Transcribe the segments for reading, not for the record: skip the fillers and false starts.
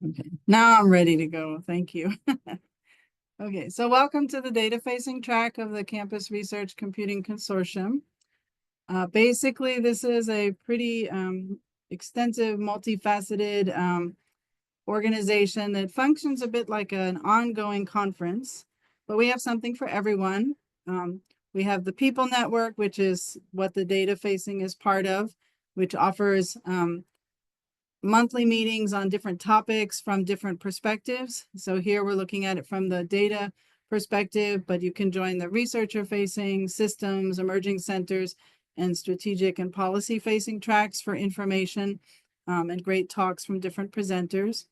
Okay, now I'm ready to go. Thank you. Okay, so welcome to the data facing track of the Campus Research Computing Consortium. Basically, this is a pretty extensive, multifaceted organization that functions a bit like an ongoing conference, but we have something for everyone. We have the People Network, which is what the data facing is part of, which offers monthly meetings on different topics from different perspectives. So here we're looking at it from the data perspective, but you can join the researcher facing, systems, emerging centers, and strategic and policy facing tracks for information and great talks from different presenters.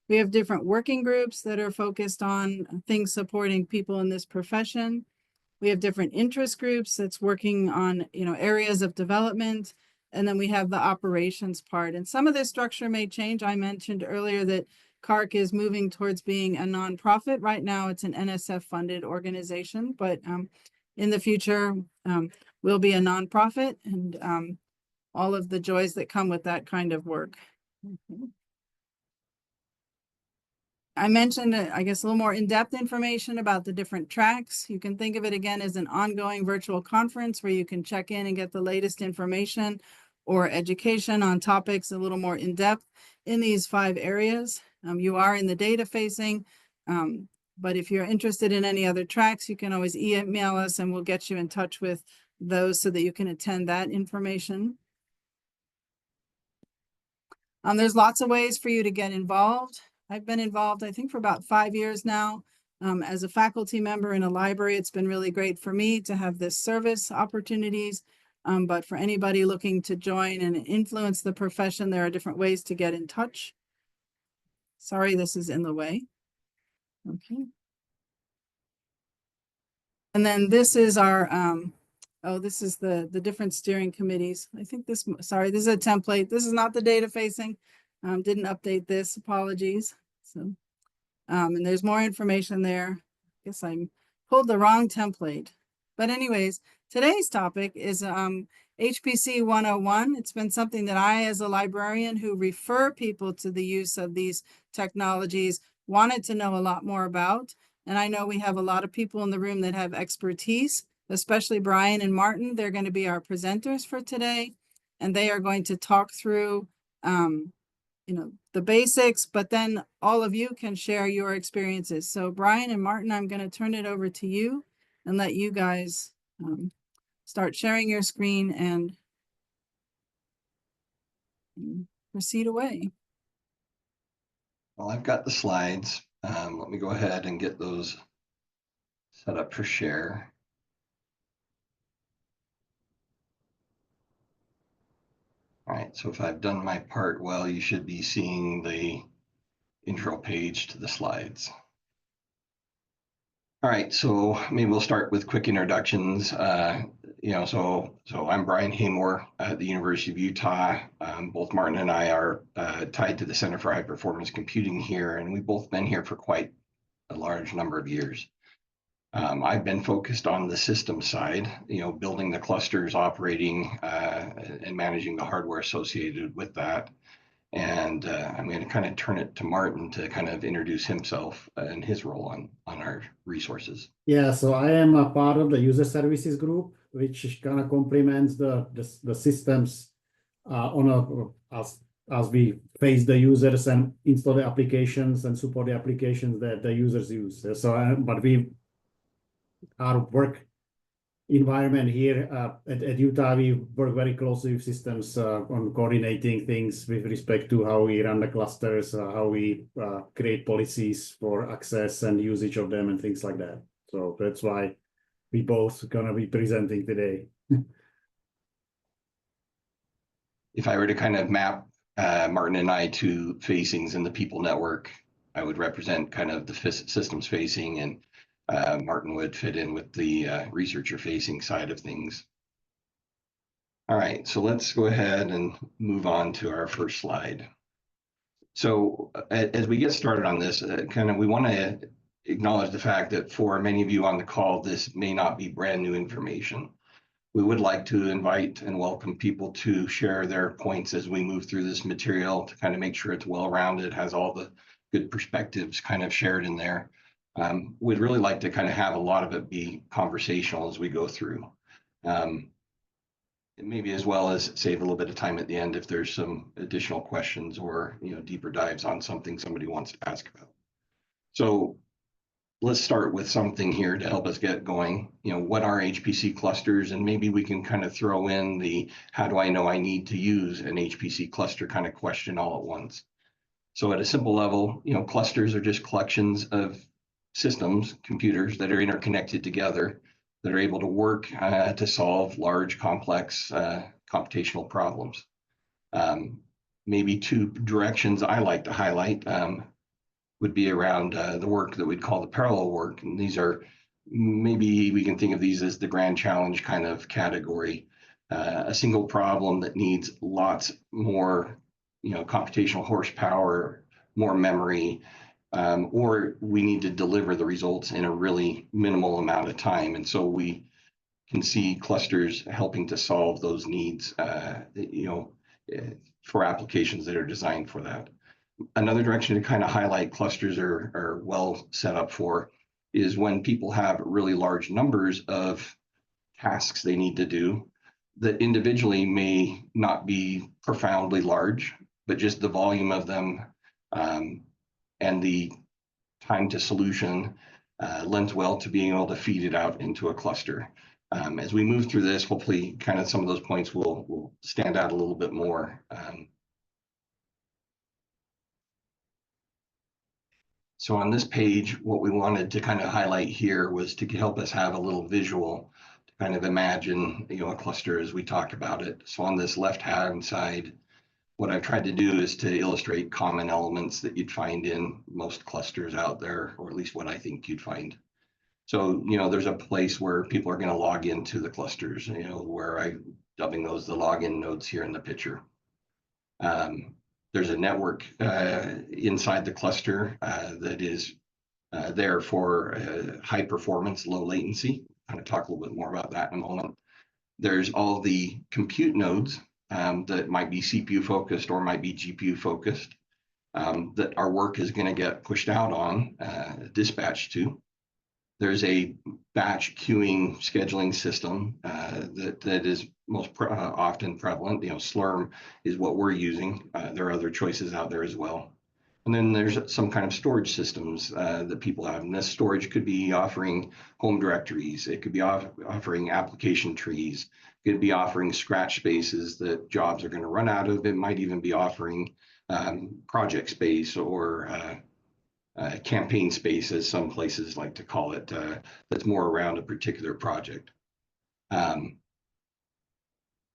We have different working groups that are focused on things supporting people in this profession. We have different interest groups that's working on, areas of development. And then we have the operations part. And some of this structure may change. I mentioned earlier that CARC is moving towards being a nonprofit. Right now, it's an NSF-funded organization, but in the future, we'll be a nonprofit and all of the joys that come with that kind of work. I mentioned, I guess, a little more in-depth information about the different tracks. You can think of it again as an ongoing virtual conference where you can check in and get the latest information or education on topics a little more in-depth in these 5 areas. You are in the data facing, but if you're interested in any other tracks, you can always email us and we'll get you in touch with those so that you can attend that information. There's lots of ways for you to get involved. I've been involved, I think, for about 5 years now. As a faculty member in a library, it's been really great for me to have this service opportunities. But for anybody looking to join and influence the profession, there are different ways to get in touch. Sorry, this is in the way. Okay. And then this is our, this is the different steering committees. I think this is a template. This is not the data facing. Didn't update this, apologies. So, and there's more information there. I guess I pulled the wrong template. But anyways, today's topic is HPC 101. It's been something that I, as a librarian who refer people to the use of these technologies, wanted to know a lot more about. And I know we have a lot of people in the room that have expertise, especially Brian and Martin. They're going to be our presenters for today, and they are going to talk through the basics, but then all of you can share your experiences. So Brian and Martin, I'm going to turn it over to you and let you guys start sharing your screen and proceed away. Well, I've got the slides. Let me go ahead and get those set up for share. All right, so if I've done my part well, you should be seeing the intro page to the slides. All right, so maybe we'll start with quick introductions. So I'm Brian Haymore at the University of Utah. Both Martin and I are tied to the Center for High Performance Computing here, and we've both been here for quite a large number of years. I've been focused on the system side, building the clusters, operating and managing the hardware associated with that. And I'm going to kind of turn it to Martin to kind of introduce himself and his role on our resources. Yeah, so I am a part of the user services group, which kind of complements the systems as we face the users and install the applications and support the applications that the users use. But our work environment here at Utah, we work very closely with systems on coordinating things with respect to how we run the clusters, how we create policies for access and usage of them and things like that. So that's why we both gonna be presenting today. If I were to kind of map Martin and I to facings in the People Network, I would represent kind of the systems facing, and Martin would fit in with the researcher facing side of things. All right, so let's go ahead and move on to our first slide. So as we get started on this, we want to acknowledge the fact that for many of you on the call, this may not be brand new information. We would like to invite and welcome people to share their points as we move through this material to kind of make sure it's well-rounded, has all the good perspectives kind of shared in there. We'd really like to kind of have a lot of it be conversational as we go through. Maybe as well as save a little bit of time at the end if there's some additional questions or deeper dives on something somebody wants to ask about. So let's start with something here to help us get going. What are HPC clusters? And maybe we can kind of throw in the how do I know I need to use an HPC cluster kind of question all at once. So at a simple level, clusters are just collections of systems, computers that are interconnected together that are able to work to solve large, complex computational problems. Maybe two directions I like to highlight would be around the work that we'd call the parallel work. And these are, maybe we can think of these as the grand challenge kind of category. A single problem that needs lots more computational horsepower, more memory, or we need to deliver the results in a really minimal amount of time. And so we can see clusters helping to solve those needs, for applications that are designed for that. Another direction to kind of highlight clusters are well set up for is when people have really large numbers of tasks they need to do that individually may not be profoundly large, but just the volume of them and the time to solution lends well to being able to feed it out into a cluster. As we move through this, hopefully kind of some of those points will stand out a little bit more. So on this page, what we wanted to kind of highlight here was to help us have a little visual to kind of imagine, a cluster as we talk about it. So on this left-hand side, what I've tried to do is to illustrate common elements that you'd find in most clusters out there, or at least what I think you'd find. So, there's a place where people are going to log into the clusters, where I'm dubbing those the login nodes here in the picture. There's a network inside the cluster that is there for high performance, low latency. I'm going to talk a little bit more about that in a moment. There's all the compute nodes that might be CPU focused or might be GPU focused that our work is going to get pushed out on, dispatched to. There's a batch queuing scheduling system that is most often prevalent. Slurm is what we're using. There are other choices out there as well. And then there's some kind of storage systems that people have. And this storage could be offering home directories. It could be offering application trees. It could be offering scratch spaces that jobs are going to run out of. It might even be offering project space or campaign space, as some places like to call it, that's more around a particular project.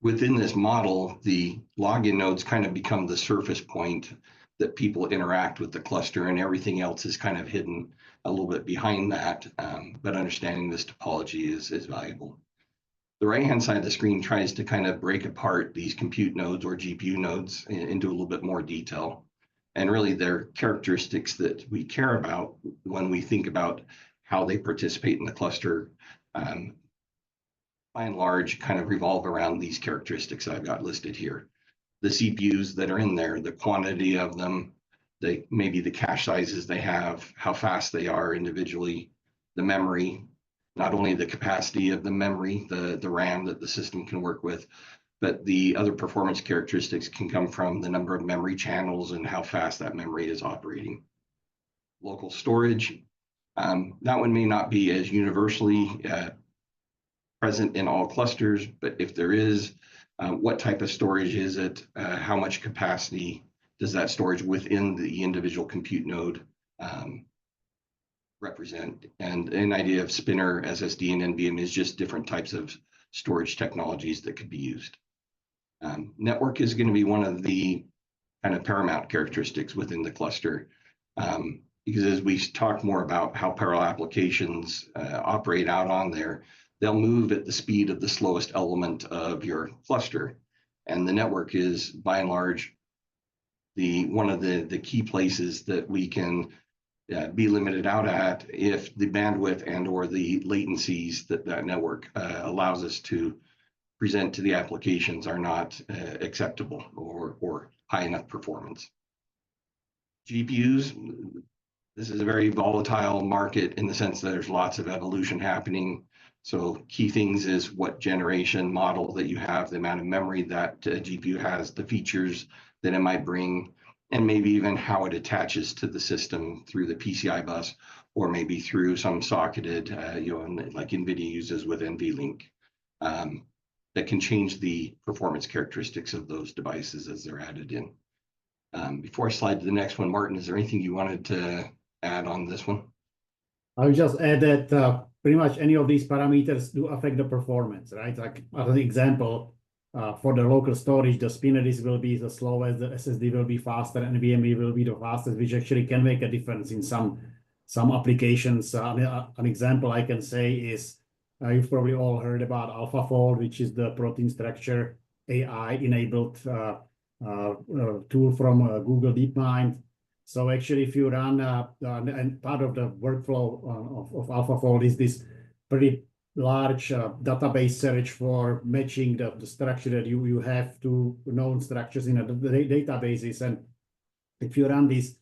Within this model, the login nodes kind of become the surface point that people interact with the cluster, and everything else is kind of hidden a little bit behind that, but understanding this topology is valuable. The right-hand side of the screen tries to kind of break apart these compute nodes or GPU nodes into a little bit more detail. And really they're characteristics that we care about when we think about how they participate in the cluster. By and large, kind of revolve around these characteristics I've got listed here. The CPUs that are in there, the quantity of them, maybe the cache sizes they have, how fast they are individually, the memory, not only the capacity of the memory, the RAM that the system can work with, but the other performance characteristics can come from the number of memory channels and how fast that memory is operating. Local storage, that one may not be as universally present in all clusters, but if there is, what type of storage is it? How much capacity does that storage within the individual compute node represent? And an idea of spinner, SSD, and NVMe is just different types of storage technologies that could be used. Network is going to be one of the kind of paramount characteristics within the cluster, because as we talk more about how parallel applications operate out on there, they'll move at the speed of the slowest element of your cluster. And the network is, by and large, one of the key places that we can be limited out at if the bandwidth and or the latencies that network allows us to present to the applications are not acceptable or high enough performance. GPUs, this is a very volatile market in the sense that there's lots of evolution happening. So key things is what generation model that you have, the amount of memory that GPU has, the features that it might bring, and maybe even how it attaches to the system through the PCI bus, or maybe through some socketed, like NVIDIA uses with NVLink, that can change the performance characteristics of those devices as they're added in. Before I slide to the next one, Martin, is there anything you wanted to add on this one? I would just add that pretty much any of these parameters do affect the performance, right? Like as an example, for the local storage, the spinner disk will be as slow as the SSD will be faster, and NVMe will be the fastest, which actually can make a difference in some applications. An example I can say is you've probably all heard about AlphaFold, which is the protein structure AI-enabled tool from Google DeepMind. So actually, if you run, and part of the workflow of AlphaFold is this pretty large database search for matching the structure that you have to known structures in the databases. And if you run these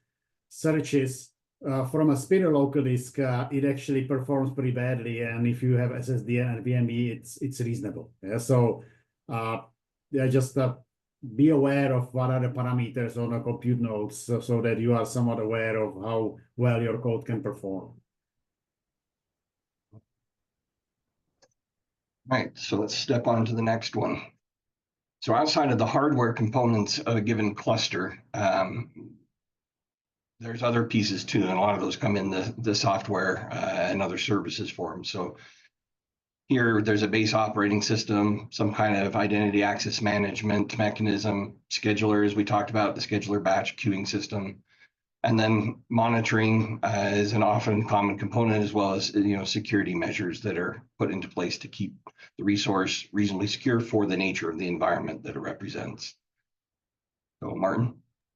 searches from a spinner local disk, it actually performs pretty badly. And if you have SSD and NVMe, it's reasonable. Yeah? So just be aware of what are the parameters on the compute nodes so that you are somewhat aware of how well your code can perform. All right, so let's step on to the next one. So outside of the hardware components of a given cluster, there's other pieces too, and a lot of those come in the software and other services form. So here, there's a base operating system, some kind of identity access management mechanism, schedulers. We talked about the scheduler batch queuing system, and then monitoring is an often common component, as well as security measures that are put into place to keep the resource reasonably secure for the nature of the environment that it represents. So, Martin.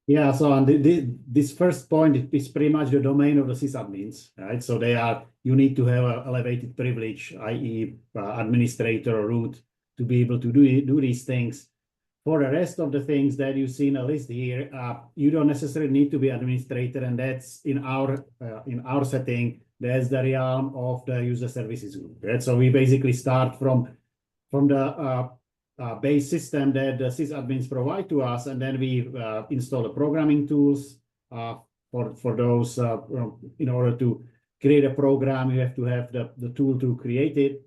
Yeah, so on this first point is pretty much the domain of the sysadmins, right? So you need to have an elevated privilege, i.e. Administrator or root, to be able to do these things. For the rest of the things that you see in a list here, you don't necessarily need to be administrator, and that's in our setting, that's the realm of the user services group, right? So we basically start from the base system that the sysadmins provide to us, and then we install the programming tools for those. In order to create a program, you have to have the tool to create it.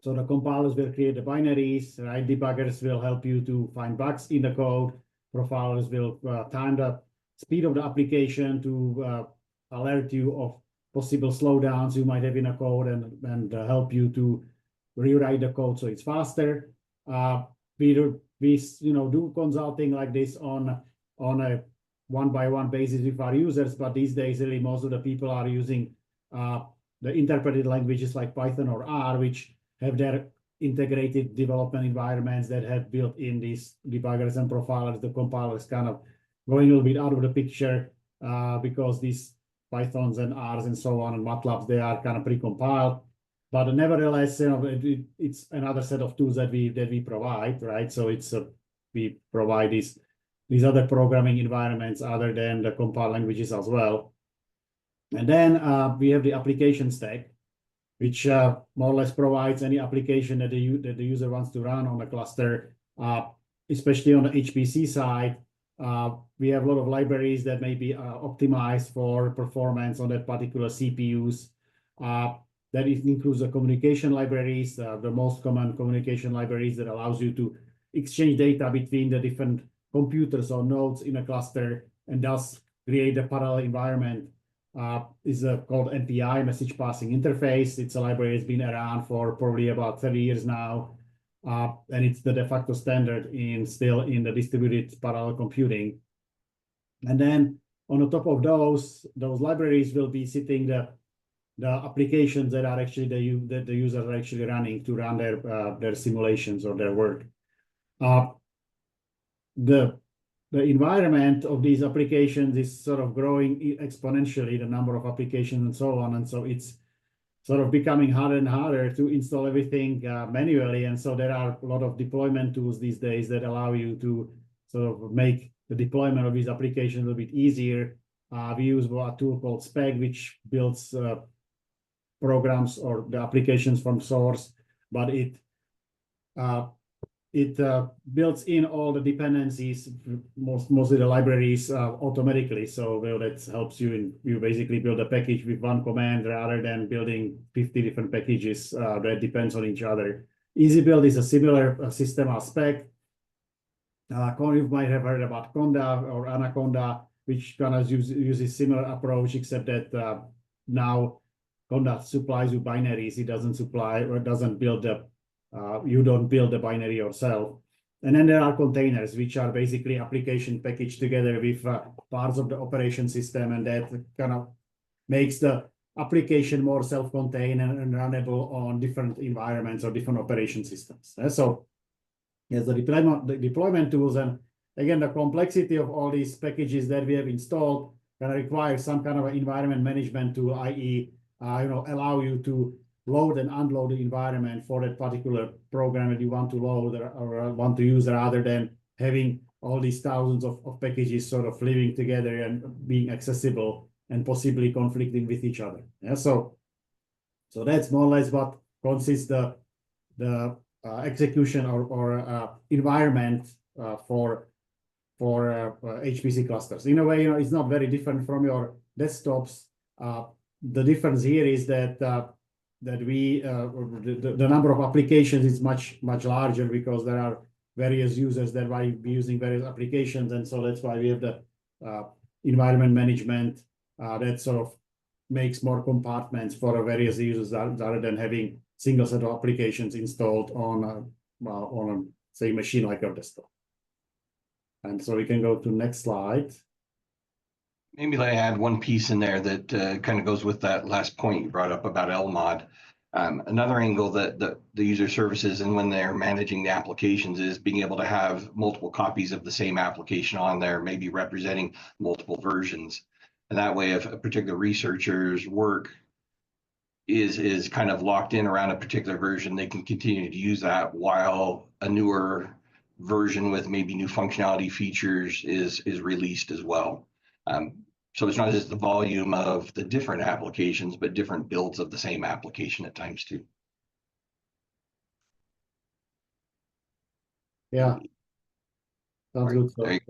So the compilers will create the binaries, right? Debuggers will help you to find bugs in the code. Profilers will time the speed of the application to alert you of possible slowdowns you might have in a code and help you to rewrite the code so it's faster. We do consulting like this on a one-by-one basis with our users, but these days really most of the people are using the interpreted languages like Python or R, which have their integrated development environments that have built in these debuggers and profilers. The compilers kind of going a little bit out of the picture because these Pythons and Rs and so on and MATLABs, they are kind of pre-compiled. But nevertheless, it's another set of tools that we provide, right? So we provide these other programming environments other than the compiled languages as well. And then we have the application stack, which more or less provides any application that the user wants to run on a cluster, especially on the HPC side. We have a lot of libraries that may be optimized for performance on that particular CPUs. That includes the communication libraries, the most common communication libraries that allows you to exchange data between the different computers or nodes in a cluster and thus create a parallel environment. Is called MPI, Message Passing Interface. It's a library that's been around for probably about 30 years now. And it's the de facto standard still in the distributed parallel computing. And then on the top of those libraries will be sitting the applications that are actually that the users are actually running to run their simulations or their work. The environment of these applications is sort of growing exponentially, the number of applications and so on. And so it's sort of becoming harder and harder to install everything manually. And so there are a lot of deployment tools these days that allow you to sort of make the deployment of these applications a little bit easier. We use a tool called Spec, which builds programs or the applications from source, but it builds in all the dependencies, mostly the libraries, automatically. So that helps you you basically build a package with one command rather than building 50 different packages that depends on each other. EasyBuild is a similar system as Spec. You might have heard about Conda or Anaconda, which kind of uses similar approach, except that now Conda supplies you binaries. It doesn't supply or doesn't build the you don't build the binary yourself. And then there are containers, which are basically application packaged together with parts of the operation system, and that kind of makes the application more self-contained and runnable on different environments or different operation systems. So yes, the deployment tools, and again, the complexity of all these packages that we have installed can require some kind of an environment management tool, i.e., allow you to load and unload the environment for that particular program that you want to load or want to use, rather than having all these thousands of packages sort of living together and being accessible and possibly conflicting with each other. Yeah, so that's more or less what consists the execution or environment for HPC clusters. In a way, it's not very different from your desktops. The difference here is that the number of applications is much larger, because there are various users that might be using various applications, and so that's why we have the environment management that sort of makes more compartments for various users rather than having single set of applications installed on a say machine like your desktop. And so we can go to next slide. Maybe I add one piece in there that kind of goes with that last point you brought up about LMOD. Another angle that the user services and when they're managing the applications is being able to have multiple copies of the same application on there, maybe representing multiple versions. And that way, if a particular researcher's work is kind of locked in around a particular version, they can continue to use that while a newer version with maybe new functionality features is released as well. So it's not just the volume of the different applications, but different builds of the same application at times too. Yeah, sounds good. Right.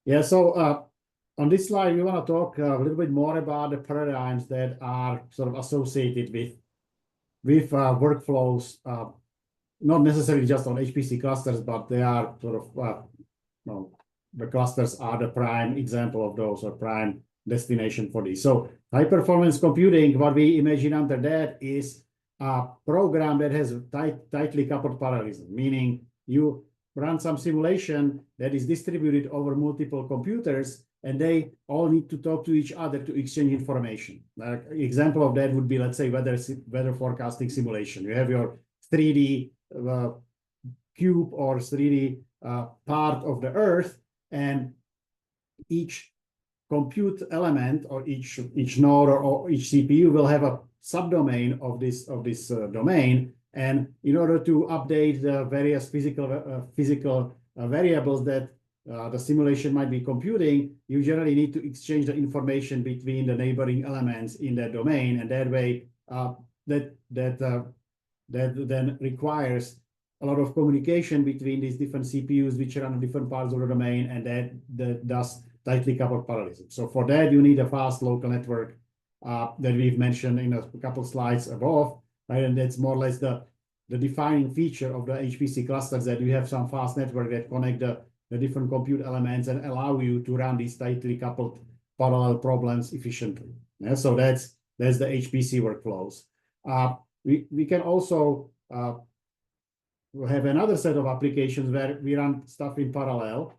Yeah, so on this slide, we want to talk a little bit more about the paradigms that are sort of associated with workflows, not necessarily just on HPC clusters, but they are sort of, the clusters are the prime example of those, or prime destination for these. So high performance computing, what we imagine under that is a program that has tightly coupled parallelism, meaning you run some simulation that is distributed over multiple computers, and they all need to talk to each other to exchange information. Example of that would be, let's say, weather forecasting simulation. You have your 3D cube or 3D part of the Earth, and each compute element or each node or each CPU will have a subdomain of this domain. And in order to update the various physical variables that the simulation might be computing, you generally need to exchange the information between the neighboring elements in that domain, and that way that then requires a lot of communication between these different CPUs which run on different parts of the domain, and that does tightly coupled parallelism. So for that, you need a fast local network that we've mentioned in a couple slides above, right? And that's more or less the defining feature of the HPC clusters, that you have some fast network that connect the different compute elements and allow you to run these tightly coupled parallel problems efficiently. Yeah, so that's the HPC workflows. We can also have another set of applications where we run stuff in parallel,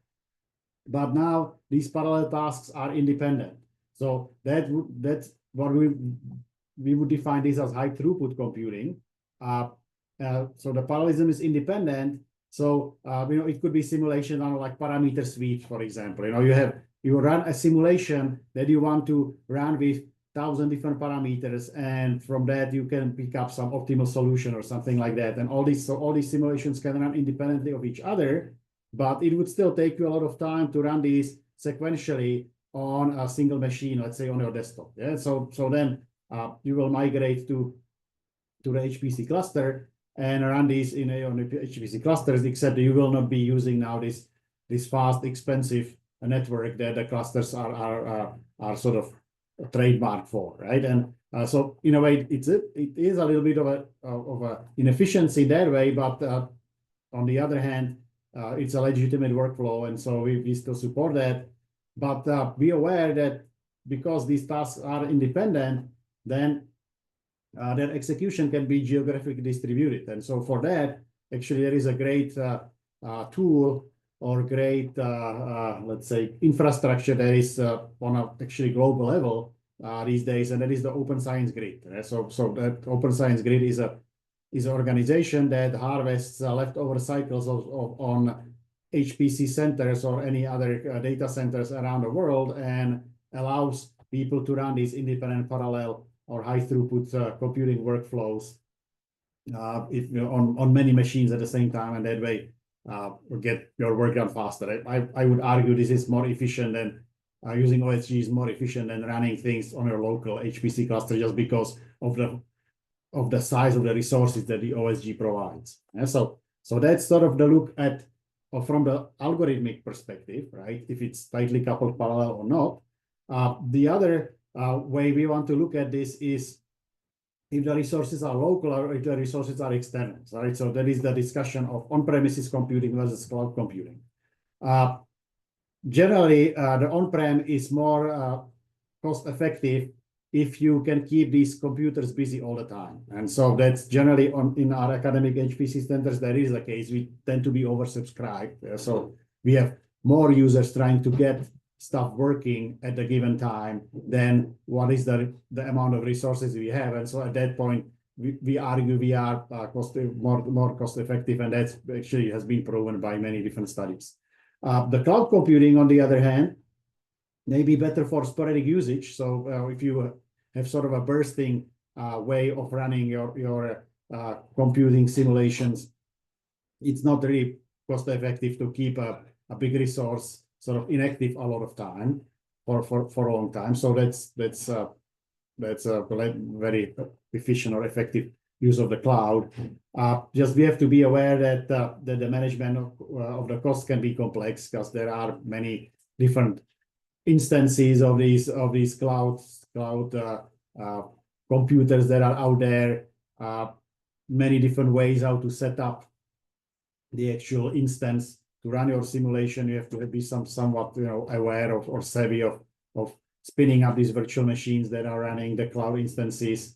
but now these parallel tasks are independent. So that's what we would define this as high throughput computing. So the parallelism is independent. So it could be simulation on like parameter switch, for example. You run a simulation that you want to run with 1,000 different parameters, and from that you can pick up some optimal solution or something like that. And all these simulations can run independently of each other, but it would still take you a lot of time to run these sequentially on a single machine, let's say on your desktop. Yeah, so then you will migrate to the HPC cluster and run these on the HPC clusters, except you will not be using now this fast, expensive network that the clusters are sort of trademarked for, right? And so in a way, it is a little bit of a inefficiency that way, but on the other hand, it's a legitimate workflow, and so we still support that. But be aware that because these tasks are independent, then their execution can be geographically distributed. And so for that, actually, there is a great tool or great, let's say, infrastructure that is on a actually global level these days, and that is the Open Science Grid. So that Open Science Grid is an organization that harvests leftover cycles on HPC centers or any other data centers around the world and allows people to run these independent parallel or high throughput computing workflows on many machines at the same time, and that way get your work done faster. I would argue this is more efficient than using OSG is more efficient than running things on your local HPC cluster just because of the size of the resources that the OSG provides. And so that's sort of the look at from the algorithmic perspective, right? If it's tightly coupled parallel or not. The other way we want to look at this is if the resources are local or if the resources are external, right? So that is the discussion of on-premises computing versus cloud computing. Generally, the on-prem is more cost-effective if you can keep these computers busy all the time. And so that's generally in our academic HPC centers, that is the case. We tend to be oversubscribed. So we have more users trying to get stuff working at the given time than what is the amount of resources we have. And so at that point, we argue we are more cost effective, and that's actually has been proven by many different studies. The cloud computing, on the other hand, may be better for sporadic usage. So if you have sort of a bursting way of running your computing simulations, it's not really cost effective to keep a big resource sort of inactive a lot of time for a long time. So that's a very efficient or effective use of the cloud. Just we have to be aware that the management of the cost can be complex because there are many different instances of these cloud computers that are out there. Many different ways how to set up the actual instance to run your simulation. You have to be somewhat aware of or savvy of spinning up these virtual machines that are running the cloud instances.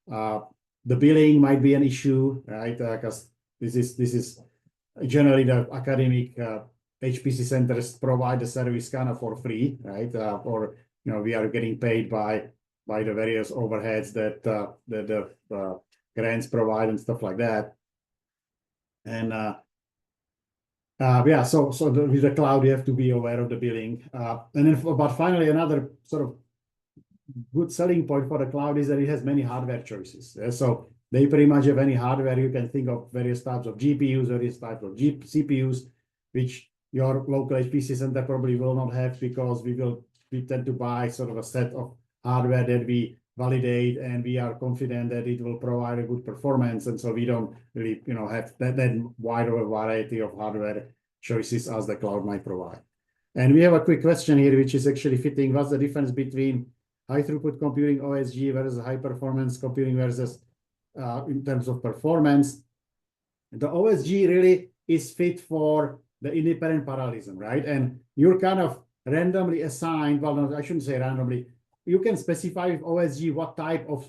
The billing might be an issue, right? Because this is generally the academic HPC centers provide the service kind of for free, right? Or we are getting paid by the various overheads that the grants provide and stuff like that. And yeah, so with the cloud, you have to be aware of the billing. And then, but finally, another sort of good selling point for the cloud is that it has many hardware choices. So they pretty much have any hardware. You can think of various types of GPUs, various types of CPUs, which your local HPC center probably will not have, because we tend to buy sort of a set of hardware that we validate, and we are confident that it will provide a good performance. And so we don't really have that wide of a variety of hardware choices as the cloud might provide. And we have a quick question here, which is actually fitting. What's the difference between high throughput computing OSG versus high performance computing versus in terms of performance? The OSG really is fit for the independent parallelism, right? And you're kind of randomly assigned, well, no, I shouldn't say randomly, you can specify with OSG what type of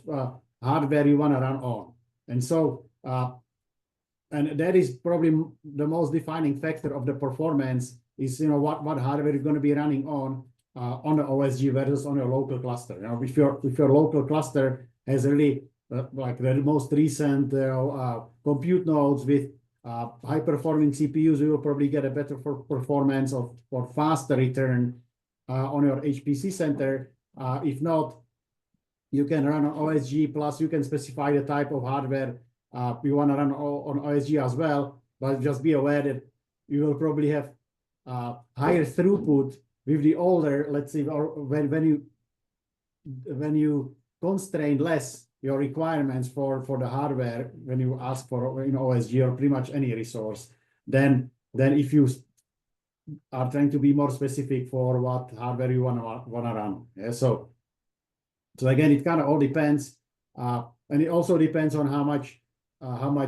hardware you want to run on. And so, and that is probably the most defining factor of the performance is, what hardware you're going to be running on the OSG versus on your local cluster. If your local cluster has really like the most recent compute nodes with high performing CPUs, you will probably get a better performance or faster return on your HPC center. If not, you can run on OSG, plus you can specify the type of hardware you want to run on OSG as well. But just be aware that you will probably have higher throughput with the older, let's say, or when you constrain less your requirements for the hardware when you ask for OSG or pretty much any resource, then if you are trying to be more specific for what hardware you want to run. Yeah, so again, it kind of all depends, and it also depends on how much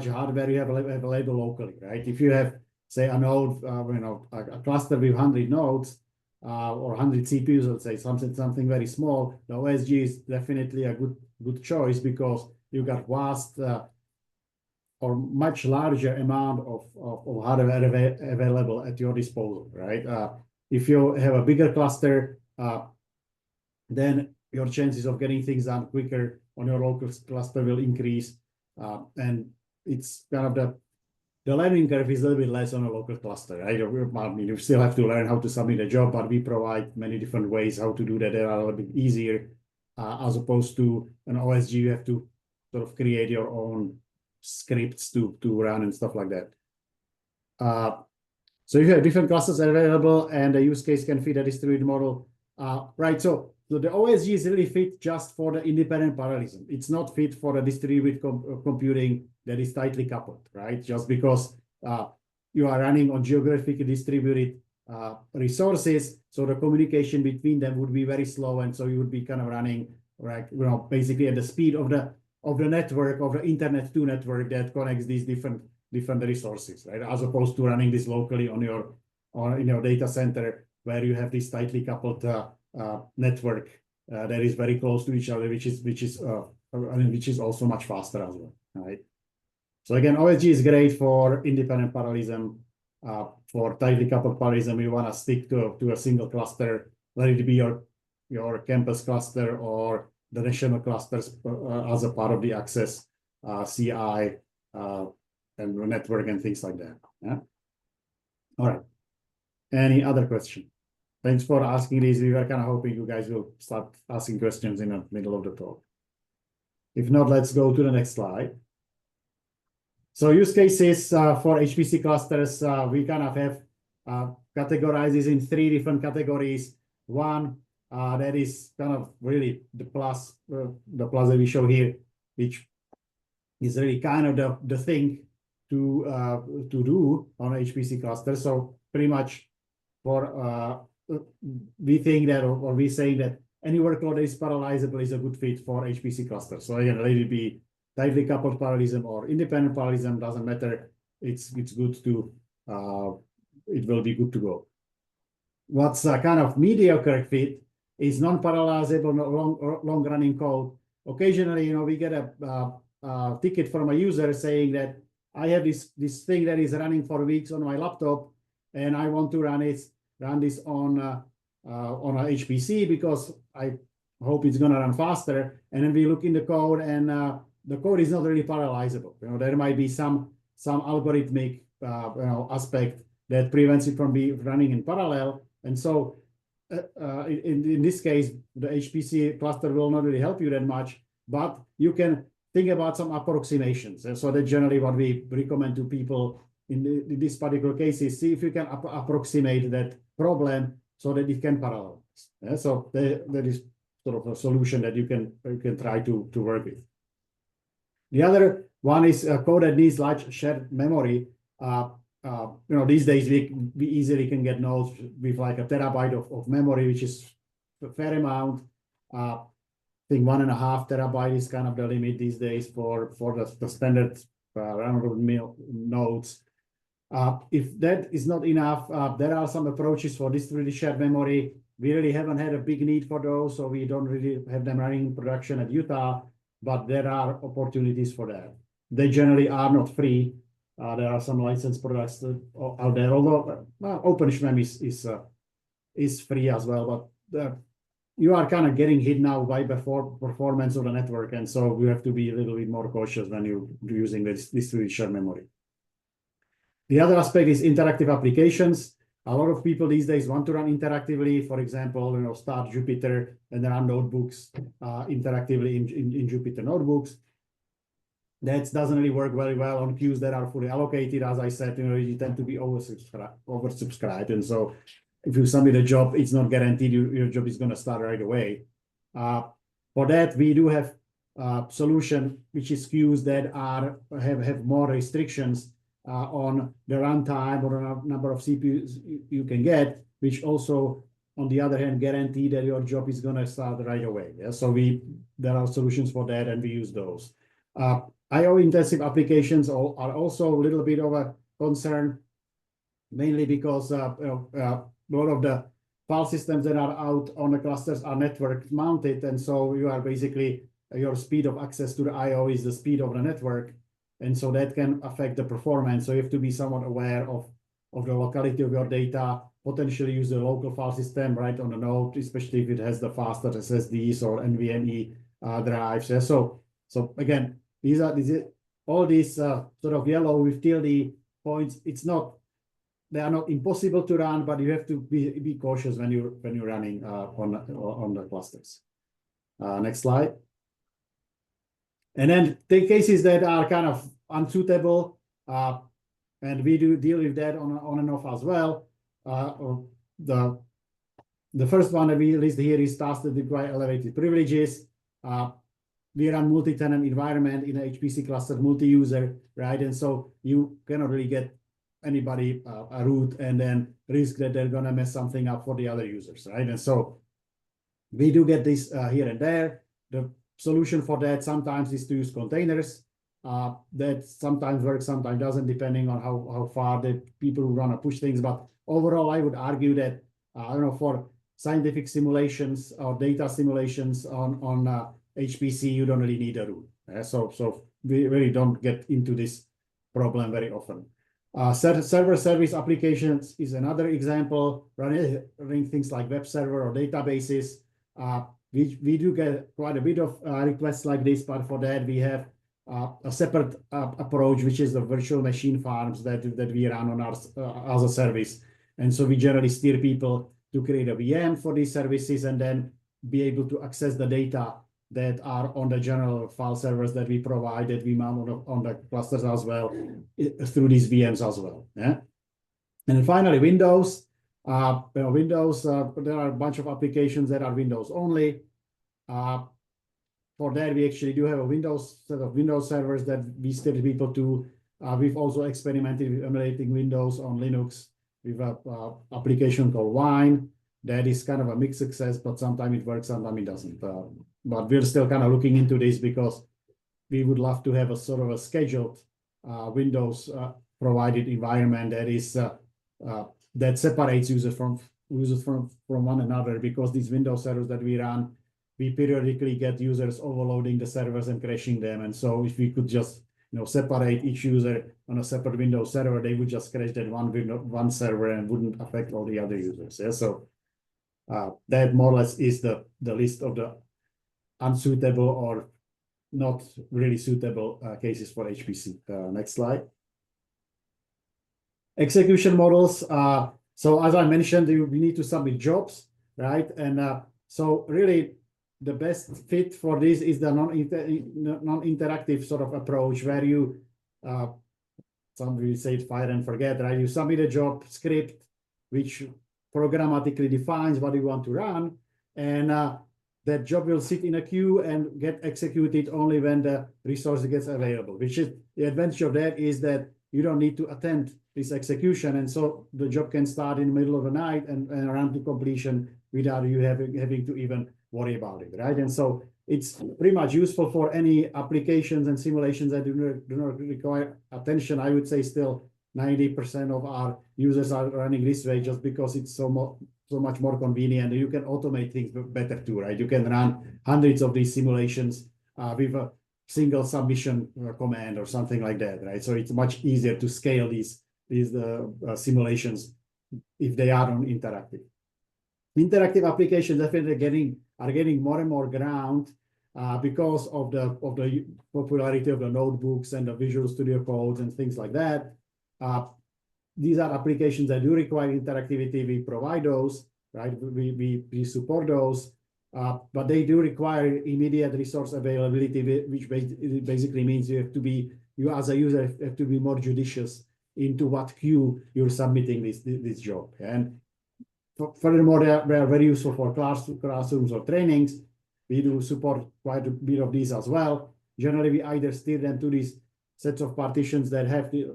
hardware you have available locally, right? If you have, say, a node, a cluster with 100 nodes or 100 CPUs, let's say something very small, the OSG is definitely a good choice because you got vast or much larger amount of hardware available at your disposal, right? If you have a bigger cluster, then your chances of getting things done quicker on your local cluster will increase. And it's kind of the learning curve is a little bit less on a local cluster, right? I mean, you still have to learn how to submit a job, but we provide many different ways how to do that. They are a little bit easier, as opposed to an OSG. You have to sort of create your own scripts to run and stuff like that. So you have different clusters available, and the use case can fit a distributed model, right? So the OSG is really fit just for the independent parallelism. It's not fit for a distributed computing that is tightly coupled, right? Just because you are running on geographically distributed resources, so the communication between them would be very slow, and so you would be kind of running, right, basically at the speed of the network, of the internet to network that connects these different resources, right? As opposed to running this locally on in your data center, where you have this tightly coupled network that is very close to each other, which is also much faster as well, right? So again, OSG is great for independent parallelism. For tightly coupled parallelism, you want to stick to a single cluster, let it be your campus cluster or the national clusters as a part of the access CI and network and things like that. Yeah. All right. Any other question? Thanks for asking these. We were kind of hoping you guys will start asking questions in the middle of the talk. If not, let's go to the next slide. So use cases for HPC clusters, we kind of have categorized this in 3 different categories. One that is kind of really the plus that we show here, which is really kind of the thing to do on HPC cluster. So pretty much for we think that, or we say that any workload that is parallelizable is a good fit for HPC cluster. So again, let it be tightly coupled parallelism or independent parallelism, doesn't matter. It's good to it will be good to go. What's a kind of mediocre fit is non-parallelizable, long-running code. Occasionally, we get a ticket from a user saying that I have this thing that is running for weeks on my laptop, and I want to run this on a HPC because I hope it's going to run faster. And then we look in the code, and the code is not really parallelizable. There might be some algorithmic aspect that prevents it from running in parallel. And so in this case, the HPC cluster will not really help you that much, but you can think about some approximations. And so that's generally what we recommend to people in this particular case is see if you can approximate that problem so that it can parallelize. Yeah? So that is sort of a solution that you can try to work with. The other one is code that needs large shared memory. These days we easily can get nodes with like a terabyte of memory, which is a fair amount. I think 1.5 terabyte is kind of the limit these days for the standard run-of-the-mill nodes. If that is not enough, there are some approaches for distributed shared memory. We really haven't had a big need for those, so we don't really have them running in production at Utah, but there are opportunities for that. They generally are not free. There are some licensed products out there, although OpenSHMEM is free as well, but you are kind of getting hit now by performance of the network, and so we have to be a little bit more cautious when you're using this distributed shared memory. The other aspect is interactive applications. A lot of people these days want to run interactively. For example, start Jupyter and run notebooks interactively in Jupyter notebooks. That doesn't really work very well on queues that are fully allocated. As I said, you tend to be oversubscribed. And so if you submit a job, it's not guaranteed your job is going to start right away. For that, we do have a solution, which is queues that have more restrictions on the runtime or the number of CPUs you can get, which also, on the other hand, guarantee that your job is going to start right away. Yeah? So there are solutions for that, and we use those. IO-intensive applications are also a little bit of a concern, mainly because a lot of the file systems that are out on the clusters are network mounted, and so you are basically, your speed of access to the IO is the speed of the network, and so that can affect the performance. So you have to be somewhat aware of the locality of your data, potentially use the local file system right on the node, especially if it has the faster SSDs or NVMe drives. Yeah? So again, all these sort of yellow with tilde points. They are not impossible to run, but you have to be cautious when you're running on the clusters. Next slide. And then the cases that are kind of unsuitable, and we do deal with that on and off as well. The first one that we list here is tasks that require elevated privileges. We run multi-tenant environment in a HPC cluster, multi-user, right? And so you cannot really get anybody a root and then risk that they're going to mess something up for the other users, right? And so we do get this here and there. The solution for that sometimes is to use containers. That sometimes works, sometimes doesn't, depending on how far the people who want to push things. But overall, I would argue that, I don't know, for scientific simulations or data simulations on HPC, you don't really need a root. So we really don't get into this problem very often. Server service applications is another example, running things like web server or databases. We do get quite a bit of requests like this, but for that we have a separate approach, which is the virtual machine farms that we run on our as a service. And so we generally steer people to create a VM for these services and then be able to access the data that are on the general file servers that we provide, that we mount on the clusters as well, through these VMs as well. Yeah. And then finally, Windows. Windows, there are a bunch of applications that are Windows only. For that, we actually do have a set of Windows servers that we steer people to. We've also experimented with emulating Windows on Linux with an application called Wine. That is kind of a mixed success, but sometimes it works, sometimes it doesn't. But we're still kind of looking into this because we would love to have a sort of a scheduled Windows provided environment that is that separates users from one another, because these Windows servers that we run, we periodically get users overloading the servers and crashing them. And so if we could just separate each user on a separate Windows server, they would just crash that one server and wouldn't affect all the other users. Yeah? So that more or less is the list of the unsuitable or not really suitable cases for HPC. Next slide. Execution models. So as I mentioned, we need to submit jobs, right? And so really the best fit for this is the non-interactive sort of approach, where you, some will say fire and forget, right? You submit a job script, which programmatically defines what you want to run, and that job will sit in a queue and get executed only when the resource gets available, which is the advantage of that is that you don't need to attend this execution. And so the job can start in the middle of the night and run to completion without you having to even worry about it, right? And so it's pretty much useful for any applications and simulations that do not require attention. I would say still 90% of our users are running this way just because it's so much more convenient. You can automate things better too, right? You can run hundreds of these simulations with a single submission command or something like that, right? So it's much easier to scale these simulations if they are on interactive. Interactive applications definitely are getting more and more ground because of the popularity of the notebooks and the Visual Studio Codes and things like that. these are applications that do require interactivity. We provide those, right? We support those, but they do require immediate resource availability, which basically means you as a user have to be more judicious into what queue you're submitting this job. And furthermore, they are very useful for classrooms or trainings. We do support quite a bit of these as well. Generally, we either steer them to these sets of partitions that have the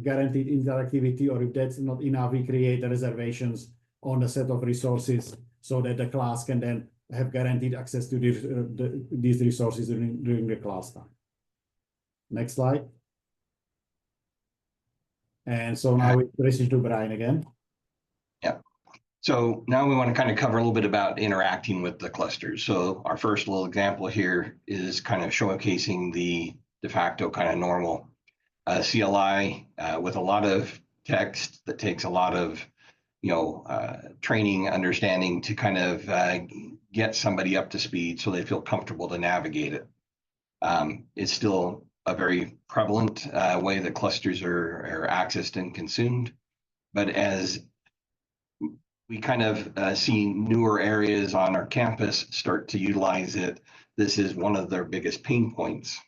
guaranteed interactivity, or if that's not enough, we create reservations on a set of resources so that the class can then have guaranteed access to these resources during the class time. Next slide. And so now we listen to Brian again. Yeah. So now we want to kind of cover a little bit about interacting with the clusters. So our first little example here is kind of showcasing the de facto kind of normal CLI with a lot of text that takes a lot of training, understanding to kind of get somebody up to speed so they feel comfortable to navigate it. It's still a very prevalent way that clusters are accessed and consumed, but as we kind of see newer areas on our campus start to utilize it, this is one of their biggest pain points.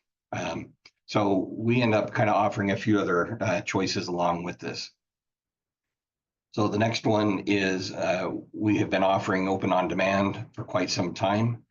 So we end up kind of offering a few other choices along with this. So the next one is we have been offering open on demand for quite some time.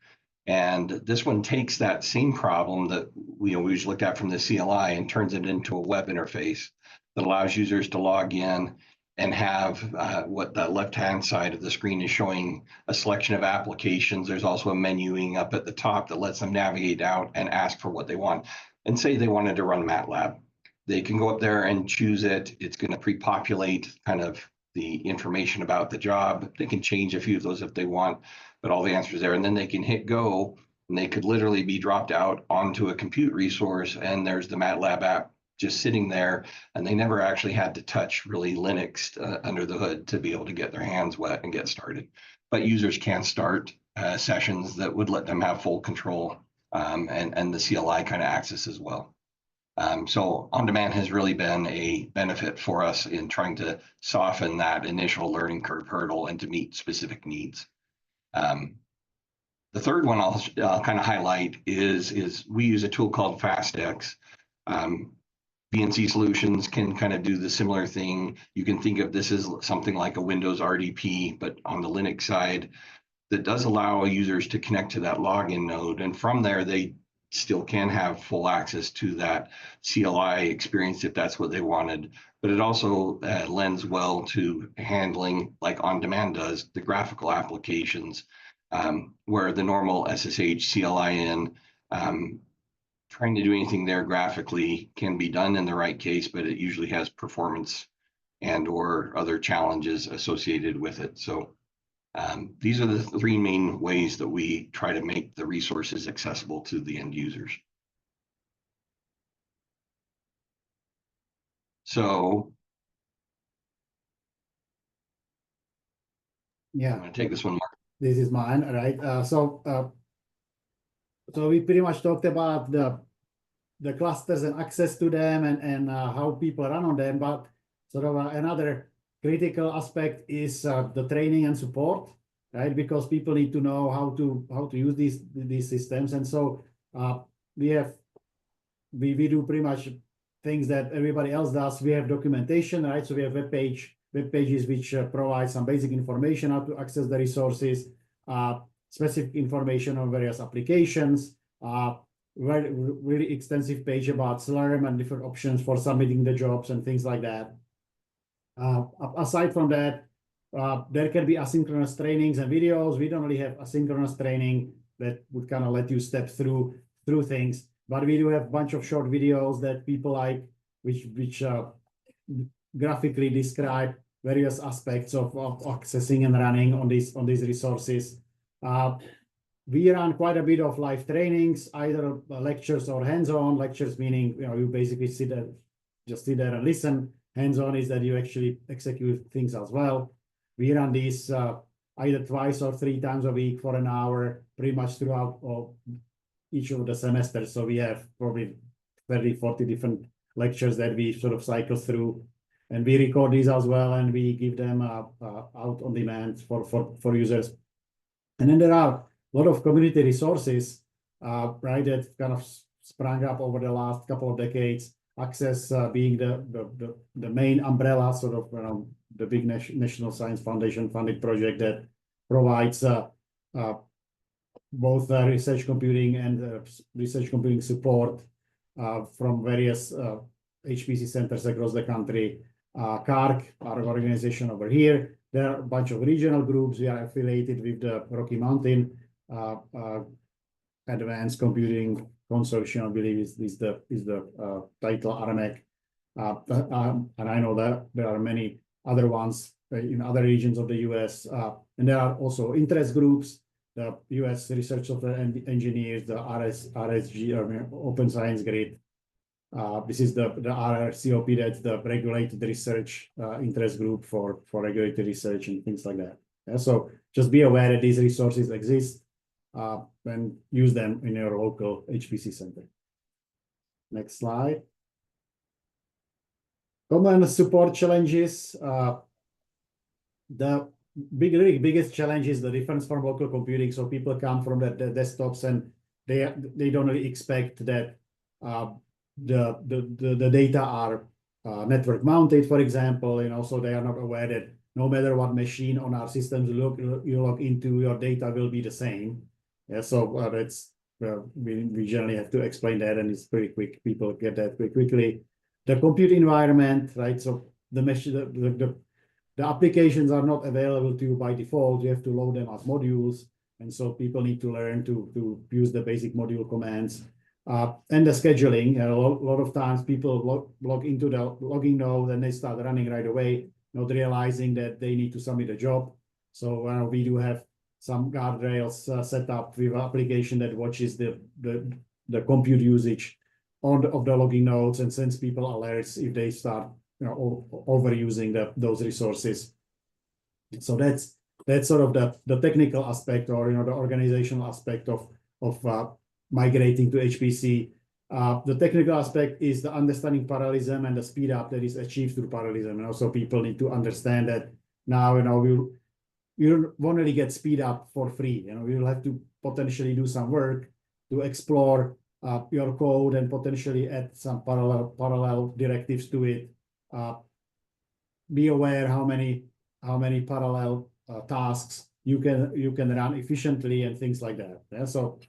And this one takes that same problem that we just looked at from the CLI and turns it into a web interface that allows users to log in and have what the left-hand side of the screen is showing a selection of applications. There's also a menuing up at the top that lets them navigate out and ask for what they want. And say they wanted to run MATLAB. They can go up there and choose it. It's going to pre-populate kind of the information about the job. They can change a few of those if they want, but all the answers there. And then they can hit go, and they could literally be dropped out onto a compute resource, and there's the MATLAB app just sitting there, and they never actually had to touch really Linux under the hood to be able to get their hands wet and get started. But users can start sessions that would let them have full control, and the CLI kind of access as well. So on-demand has really been a benefit for us in trying to soften that initial learning curve hurdle and to meet specific needs. The third one I'll kind of highlight is we use a tool called FastX. BNC Solutions can kind of do the similar thing. You can think of this as something like a Windows RDP, but on the Linux side, that does allow users to connect to that login node. And from there, they still can have full access to that CLI experience if that's what they wanted. But it also lends well to handling, like on-demand does, the graphical applications, where the normal SSH CLI trying to do anything there graphically can be done in the right case, but it usually has performance and or other challenges associated with it. So these are the three main ways that we try to make the resources accessible to the end users. So yeah, I'm going to take this one, Mark. This is mine, right? So we pretty much talked about the clusters and access to them and how people run on them, but sort of another critical aspect is the training and support, right? Because people need to know how to use these systems, and so we do pretty much things that everybody else does. We have documentation, right? So we have web pages which provide some basic information how to access the resources, specific information on various applications, really extensive page about Slurm and different options for submitting the jobs and things like that. Aside from that, there can be asynchronous trainings and videos. We don't really have asynchronous training that would kind of let you step through things, but we do have a bunch of short videos that people like, which graphically describe various aspects of accessing and running on these resources. We run quite a bit of live trainings, either lectures or hands-on. Lectures meaning you basically sit there and listen. Hands-on is that you actually execute things as well. We run these either twice or 3 times a week for an hour, pretty much throughout each of the semesters. So we have probably 30, 40 different lectures that we sort of cycle through. And we record these as well, and we give them out on demand for users. And then there are a lot of community resources, right, that kind of sprang up over the last couple of decades. Access being the main umbrella, sort of, the big National Science Foundation funded project that provides both research computing and research computing support from various HPC centers across the country. CARC, our organization over here. There are a bunch of regional groups. We are affiliated with the Rocky Mountain Advanced Computing Consortium, I believe is the title, RMAC. And I know that there are many other ones in other regions of the US. And there are also interest groups, the US Research Software Engineers, the RSG, Open Science Grid. This is the RRCOP, that's the Regulated Research Interest Group for regulated research and things like that. Yeah, so just be aware that these resources exist and use them in your local HPC center. Next slide. Common support challenges. The biggest challenge is the difference from local computing. So people come from the desktops and they don't really expect that the data are network mounted, for example, so they are not aware that no matter what machine on our systems you log into, your data will be the same. Yeah, so that's we generally have to explain that, and it's pretty quick. People get that pretty quickly. The compute environment, right? So the applications are not available to you by default. You have to load them as modules, and so people need to learn to use the basic module commands. And the scheduling. A lot of times people log into the logging node and they start running right away, not realizing that they need to submit a job. So we do have some guardrails set up with an application that watches the compute usage of the logging nodes and sends people alerts if they start overusing those resources. So that's sort of the technical aspect, or the organizational aspect of migrating to HPC. The technical aspect is the understanding parallelism and the speed up that is achieved through parallelism. And also people need to understand that now, you won't really get speed up for free. You'll have to potentially do some work to explore your code and potentially add some parallel directives to it. Be aware how many parallel tasks you can run efficiently and things like that. Yeah? So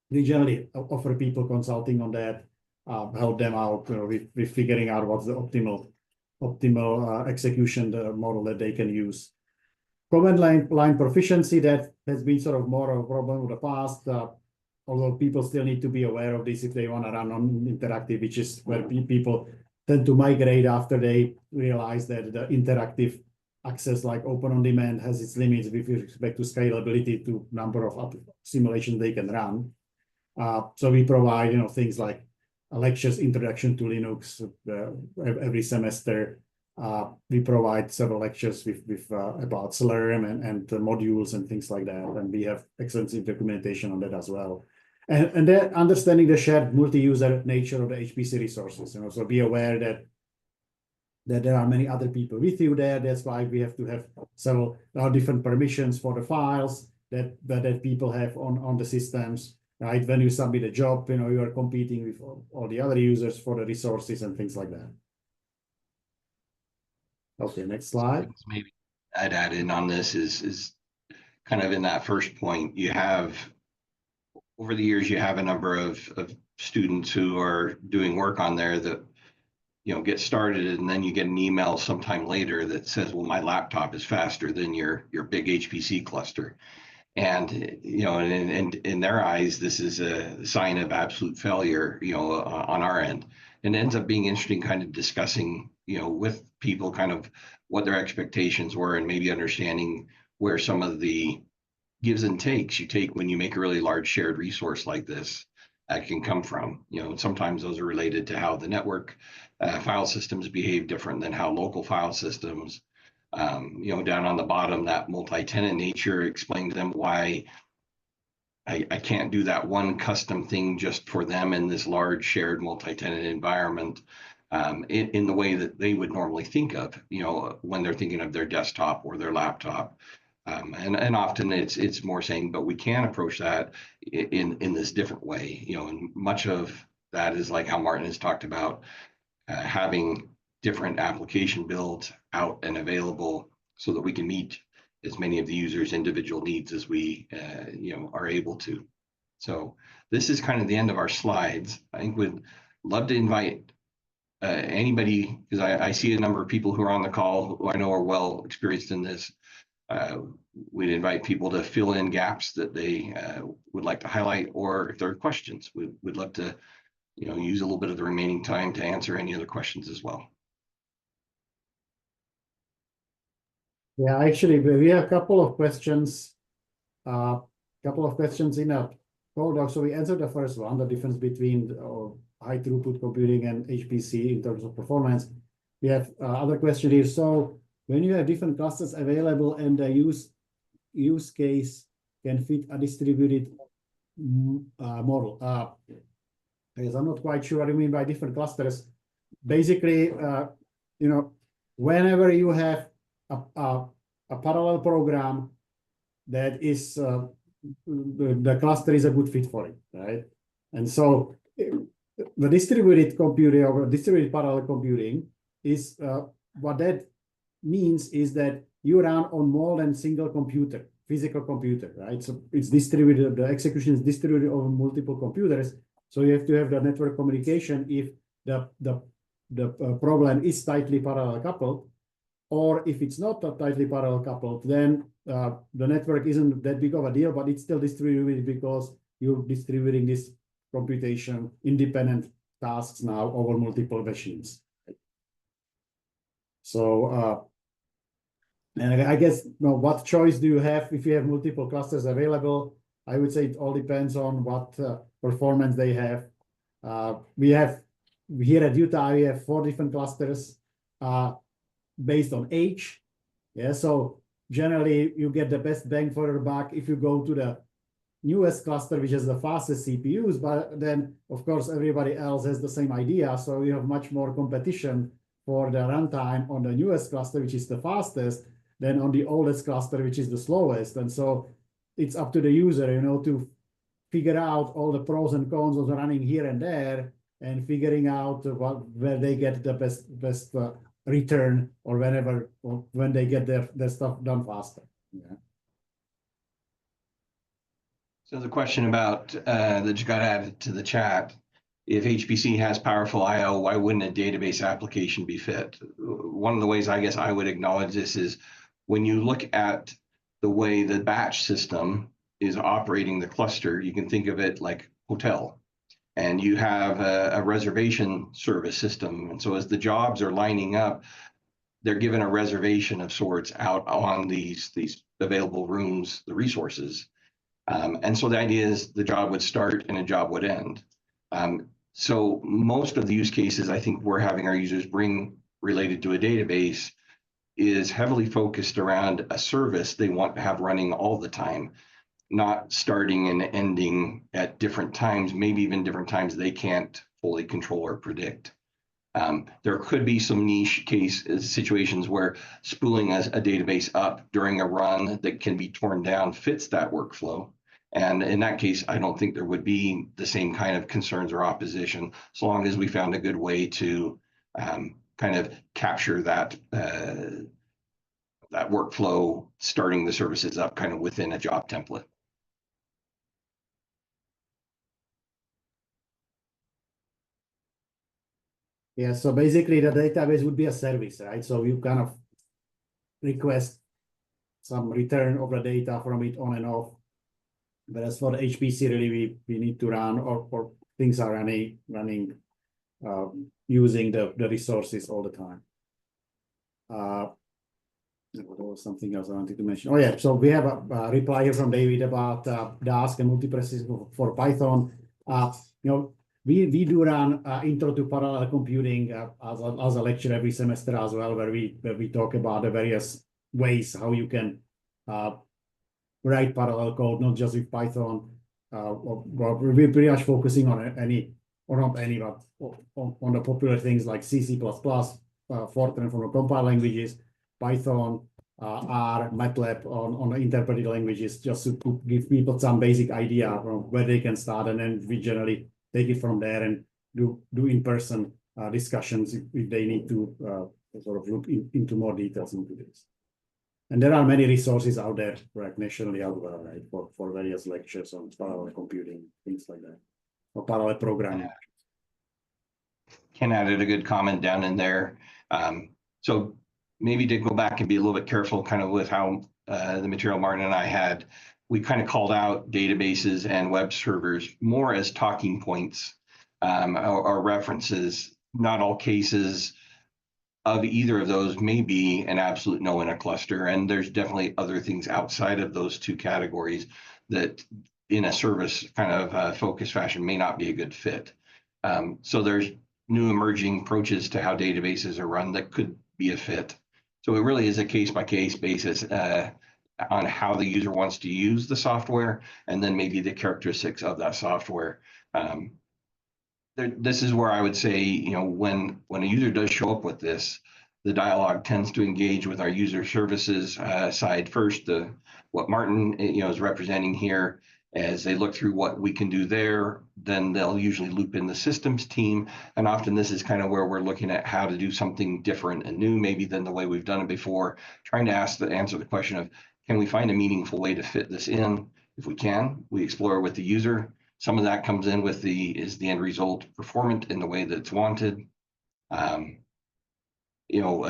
we generally offer people consulting on that, help them out with figuring out what's the optimal execution model that they can use. Command line proficiency, that has been sort of more of a problem of the past, although people still need to be aware of this if they want to run on interactive, which is where people tend to migrate after they realize that the interactive access like Open on Demand has its limits with respect to scalability to number of simulations they can run. So we provide things like lectures, introduction to Linux every semester. We provide several lectures about Slurm and modules and things like that, and we have extensive documentation on that as well. And then understanding the shared multi-user nature of the HPC resources. So be aware that there are many other people with you there. That's why we have to have several different permissions for the files that people have on the systems. Right, when you submit a job, you are competing with all the other users for the resources and things like that. Okay, next slide. Maybe I'd add in on this is kind of in that first point. You have, over the years, you have a number of students who are doing work on there that get started, and then you get an email sometime later that says, well, my laptop is faster than your big HPC cluster. And and in their eyes, this is a sign of absolute failure, on our end. And it ends up being interesting, kind of discussing, with people, kind of what their expectations were, and maybe understanding where some of the gives and takes you take when you make a really large shared resource like this can come from. Sometimes those are related to how the network file systems behave different than how local file systems. Down on the bottom, that multi-tenant nature, explain to them why I can't do that one custom thing just for them in this large shared multi-tenant environment. in the way that they would normally think of, when they're thinking of their desktop or their laptop. And often it's more saying, but we can approach that in this different way, and much of that is like how Martin has talked about, having different application builds out and available so that we can meet as many of the users' individual needs as we are able to. So this is kind of the end of our slides. I think we'd love to invite anybody, because I see a number of people who are on the call who I know are well experienced in this. We'd invite people to fill in gaps that they would like to highlight, or if there are questions, we'd love to use a little bit of the remaining time to answer any other questions as well. Yeah, actually, we have a couple of questions. In a code doc. So we answered the first one, the difference between high throughput computing and HPC in terms of performance. We have other question here. So when you have different clusters available and the use case can fit a distributed model. Because I'm not quite sure what you mean by different clusters. Basically, whenever you have a parallel program that is the cluster is a good fit for it, right? And so the distributed computing or distributed parallel computing is what that means is that you run on more than single computer, physical computer, right? So it's distributed, the execution is distributed over multiple computers. So you have to have the network communication if the problem is tightly parallel coupled, or if it's not tightly parallel coupled, then the network isn't that big of a deal, but it's still distributed because you're distributing this computation independent tasks now over multiple machines. So, and I guess, what choice do you have if you have multiple clusters available? I would say it all depends on what performance they have. We have here at Utah, we have 4 different clusters based on age. Yeah, so generally you get the best bang for your buck if you go to the newest cluster, which is the fastest CPUs, but then of course everybody else has the same idea. So you have much more competition for the runtime on the newest cluster, which is the fastest, than on the oldest cluster, which is the slowest. And so it's up to the user, to figure out all the pros and cons of running here and there, and figuring out where they get the best return, or when they get their stuff done faster. Yeah. So the question about that just got added to the chat: if HPC has powerful I/O, why wouldn't a database application be fit? One of the ways I guess I would acknowledge this is when you look at the way the batch system is operating the cluster, you can think of it like hotel, and you have a reservation service system. And so as the jobs are lining up, they're given a reservation of sorts out on these available rooms, the resources. And so the idea is the job would start and a job would end. So most of the use cases I think we're having our users bring related to a database is heavily focused around a service they want to have running all the time, not starting and ending at different times, maybe even different times they can't fully control or predict. There could be some niche case situations where spooling a database up during a run that can be torn down fits that workflow. And in that case, I don't think there would be the same kind of concerns or opposition, so long as we found a good way to kind of capture that workflow, starting the services up kind of within a job template. Yeah, so basically the database would be a service, right? So you kind of request some return of the data from it on and off. But as for the HPC, really, we need to run, or things are running using the resources all the time. There was something else I wanted to mention. Oh yeah, so we have a reply here from David about Dask and multiprocessing for Python. We do run intro to parallel computing as a lecture every semester as well, where we talk about the various ways how you can write parallel code, not just with Python. We're pretty much focusing on or not any, but on the popular things like C, C++, Fortran from the compile languages, Python, R, MATLAB on the interpreted languages, just to give people some basic idea from where they can start, and then we generally take it from there and do in-person discussions if they need to sort of look into more details into this. And there are many resources out there, right, nationally out there, right, for various lectures on parallel computing, things like that, or parallel programming. Ken added a good comment down in there. So maybe to go back and be a little bit careful kind of with how the material Martin and I had, we kind of called out databases and web servers more as talking points or references. Not all cases of either of those may be an absolute no in a cluster. And there's definitely other things outside of those two categories that in a service kind of focused fashion may not be a good fit. So there's new emerging approaches to how databases are run that could be a fit. So it really is a case-by-case basis on how the user wants to use the software, and then maybe the characteristics of that software. This is where I would say, you know, when a user does show up with this, the dialogue tends to engage with our user services side first. What Martin, you know, is representing here, as they look through what we can do there, then they'll usually loop in the systems team. And often this is kind of where we're looking at how to do something different and new, maybe than the way we've done it before, trying to answer the question of, can we find a meaningful way to fit this in? If we can, we explore with the user. Some of that comes in with is the end result performant in the way that it's wanted. You know,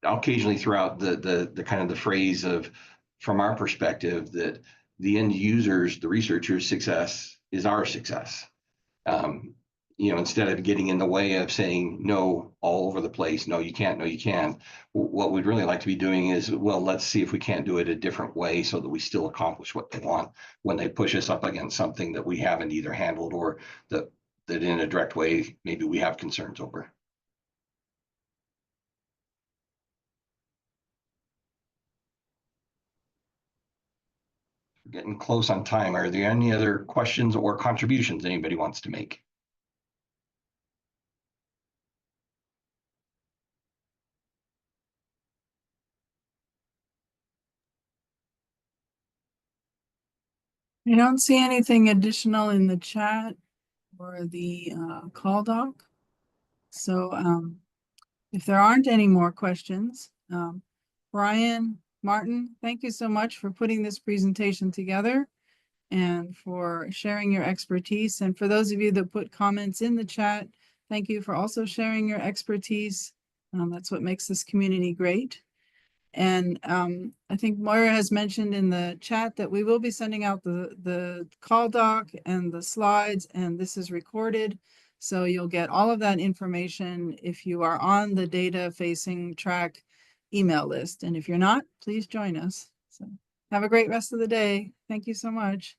I'll occasionally throw out the kind of the phrase of, from our perspective, that the end users, the researchers' success is our success. You know, instead of getting in the way of saying no all over the place, no, you can't, no, you can. What we'd really like to be doing is, well, let's see if we can't do it a different way so that we still accomplish what they want when they push us up against something that we haven't either handled or that in a direct way, maybe we have concerns over. We're getting close on time. Are there any other questions or contributions anybody wants to make? I don't see anything additional in the chat or the call doc. So if there aren't any more questions, Brian, Martin, thank you so much for putting this presentation together and for sharing your expertise. And for those of you that put comments in the chat, thank you for also sharing your expertise. That's what makes this community great. And I think Moira has mentioned in the chat that we will be sending out the call doc and the slides, and this is recorded. So you'll get all of that information if you are on the data facing track email list. And if you're not, please join us. So have a great rest of the day. Thank you so much.